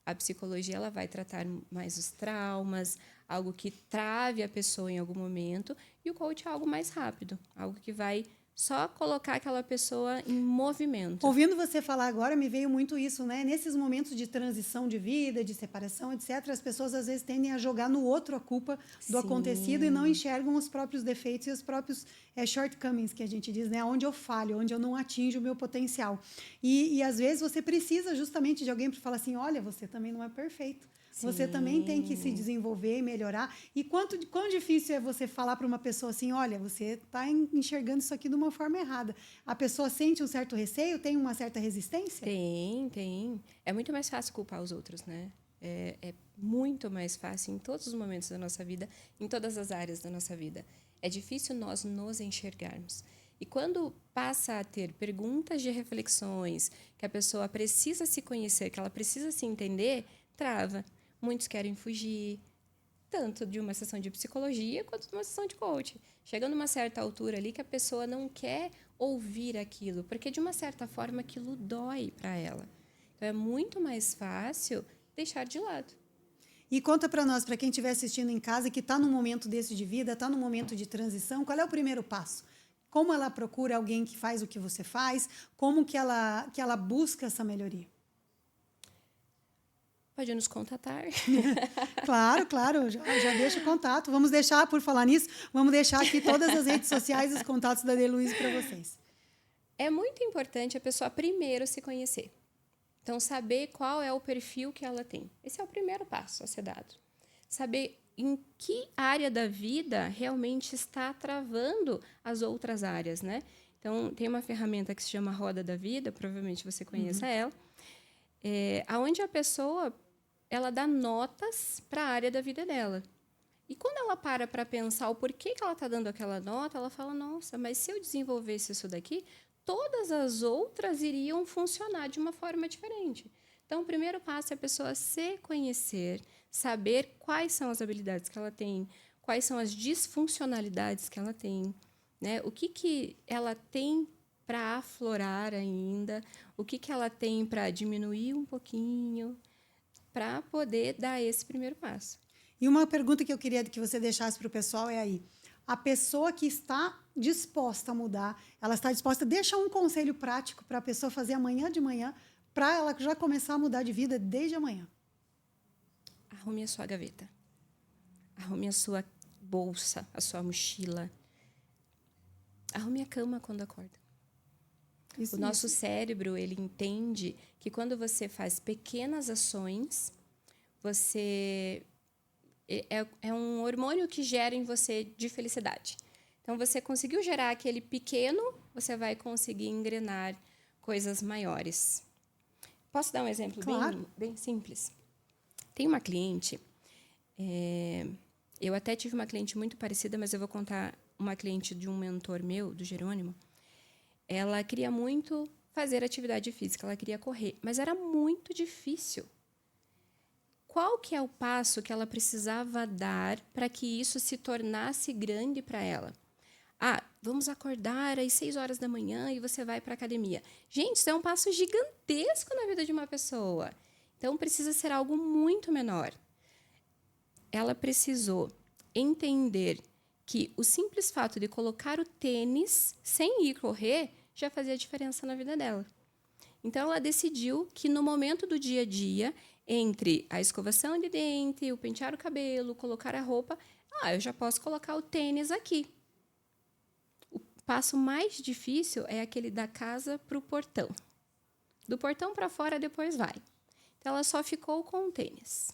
A psicologia ela vai tratar mais os traumas, algo que trave a pessoa em algum momento, e o coaching é algo mais rápido, algo que vai só colocar aquela pessoa em movimento. Ouvindo você falar agora, me veio muito isso, né? Nesses momentos de transição de vida, de separação, etc., as pessoas às vezes tendem a jogar no outro a culpa do acontecido e não enxergam os próprios defeitos e os próprios shortcomings, que a gente diz, né? Onde eu falho, onde eu não atinjo o meu potencial. E às vezes você precisa justamente de alguém para falar assim, olha, você também não é perfeito. Você também tem que se desenvolver e melhorar. E quão difícil é você falar para uma pessoa assim, olha, você está enxergando isso aqui de uma forma errada. A pessoa sente um certo receio, tem uma certa resistência? Tem. É muito mais fácil culpar os outros, né? É muito mais fácil em todos os momentos da nossa vida, em todas as áreas da nossa vida. É difícil nós nos enxergarmos. E quando passa a ter perguntas de reflexões, que a pessoa precisa se conhecer, que ela precisa se entender, trava. Muitos querem fugir, tanto de uma sessão de psicologia quanto de uma sessão de coaching. Chegando a uma certa altura ali que a pessoa não quer ouvir aquilo, porque de uma certa forma aquilo dói para ela. Então é muito mais fácil deixar de lado. E conta para nós, para quem estiver assistindo em casa e que está num momento desse de vida, está num momento de transição, qual é o primeiro passo? Como ela procura alguém que faz o que você faz? Como que ela busca essa melhoria? Pode nos contatar. Claro, já deixa o contato. Vamos deixar, por falar nisso, vamos deixar aqui todas as redes sociais e os contatos da Deluíse para vocês. É muito importante a pessoa primeiro se conhecer. Então, saber qual é o perfil que ela tem. Esse é o primeiro passo a ser dado. Saber em que área da vida realmente está travando as outras áreas, né? Então, tem uma ferramenta que se chama Roda da Vida, provavelmente você conheça ela, onde a pessoa ela dá notas para a área da vida dela. E quando ela para pensar o porquê que ela está dando aquela nota, ela fala, nossa, mas se eu desenvolvesse isso daqui, todas as outras iriam funcionar de uma forma diferente. Então, o primeiro passo é a pessoa se conhecer, saber quais são as habilidades que ela tem, quais são as disfuncionalidades que ela tem, né? O que ela tem para aflorar ainda, o que ela tem para diminuir um pouquinho, para poder dar esse primeiro passo. E uma pergunta que eu queria que você deixasse para o pessoal é aí. A pessoa que está disposta a mudar, ela está disposta, deixa um conselho prático para a pessoa fazer amanhã de manhã, para ela já começar a mudar de vida desde amanhã. Arrume a sua gaveta. Arrume a sua bolsa, a sua mochila. Arrume a cama quando acorda. O nosso cérebro, ele entende que quando você faz pequenas ações, você... É um hormônio que gera em você de felicidade. Então, você conseguiu gerar aquele pequeno, você vai conseguir engrenar coisas maiores. Posso dar um exemplo bem simples? Tem uma cliente, eu até tive uma cliente muito parecida, mas eu vou contar uma cliente de um mentor meu, do Jerônimo. Ela queria muito fazer atividade física, ela queria correr, mas era muito difícil. Qual que é o passo que ela precisava dar para que isso se tornasse grande para ela? Vamos acordar às 6 horas da manhã e você vai para a academia. Gente, isso é um passo gigantesco na vida de uma pessoa. Então, precisa ser algo muito menor. Ela precisou entender que o simples fato de colocar o tênis sem ir correr já fazia diferença na vida dela. Então, ela decidiu que no momento do dia a dia, entre a escovação de dente, o pentear o cabelo, colocar a roupa, eu já posso colocar o tênis aqui. O passo mais difícil é aquele da casa para o portão. Do portão para fora, depois vai. Então, ela só ficou com o tênis.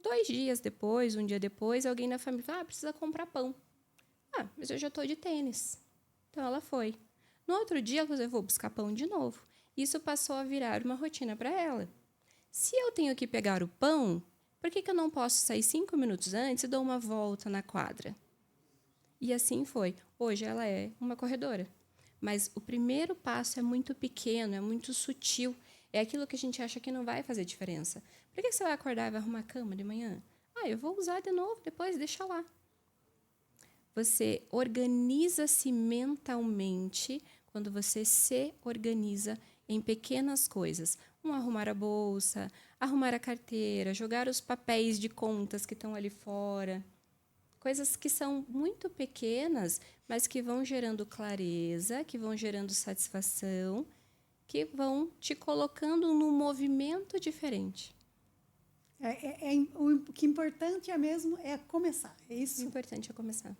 2 dias depois, um dia depois, alguém na família falou, precisa comprar pão. Mas eu já estou de tênis. Então, ela foi. No outro dia, eu vou buscar pão de novo. Isso passou a virar uma rotina para ela. Se eu tenho que pegar o pão, por que eu não posso sair 5 minutos antes e dar uma volta na quadra? E assim foi. Hoje ela é uma corredora. Mas o primeiro passo é muito pequeno, é muito sutil. É aquilo que a gente acha que não vai fazer diferença. Por que você vai acordar e vai arrumar a cama de manhã? Eu vou usar de novo depois, deixa lá. Você organiza-se mentalmente quando você se organiza em pequenas coisas. Arrumar a bolsa, arrumar a carteira, jogar os papéis de contas que estão ali fora. Coisas que são muito pequenas, mas que vão gerando clareza, que vão gerando satisfação, que vão te colocando num movimento diferente. O que é importante mesmo é começar. É isso? O importante é começar.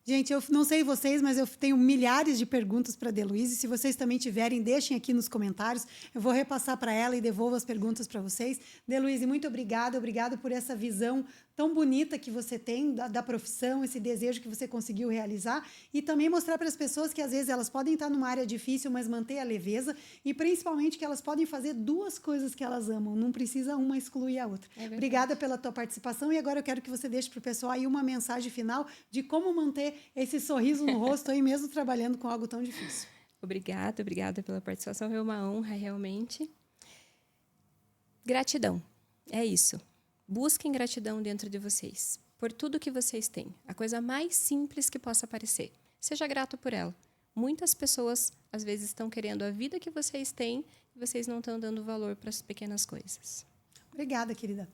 Gente, eu não sei vocês, mas eu tenho milhares de perguntas para a Deluíse. Se vocês também tiverem, deixem aqui nos comentários. Eu vou repassar para ela e devolvo as perguntas para vocês. Deluíse, muito obrigada. Obrigada por essa visão tão bonita que você tem da profissão, esse desejo que você conseguiu realizar. E também mostrar para as pessoas que, às vezes, elas podem estar numa área difícil, mas manter a leveza. E, principalmente, que elas podem fazer 2 coisas que elas amam. Não precisa uma excluir a outra. Obrigada pela tua participação. E agora eu quero que você deixe para o pessoal aí uma mensagem final de como manter esse sorriso no rosto aí mesmo trabalhando com algo tão difícil. Obrigada pela participação. É uma honra, realmente. Gratidão. É isso. Busquem gratidão dentro de vocês, por tudo que vocês têm. A coisa mais simples que possa parecer. Seja grato por ela. Muitas pessoas, às vezes, estão querendo a vida que vocês têm e vocês não estão dando valor para as pequenas coisas. Obrigada, querida.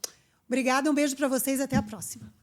Obrigada, um beijo para vocês, até a próxima.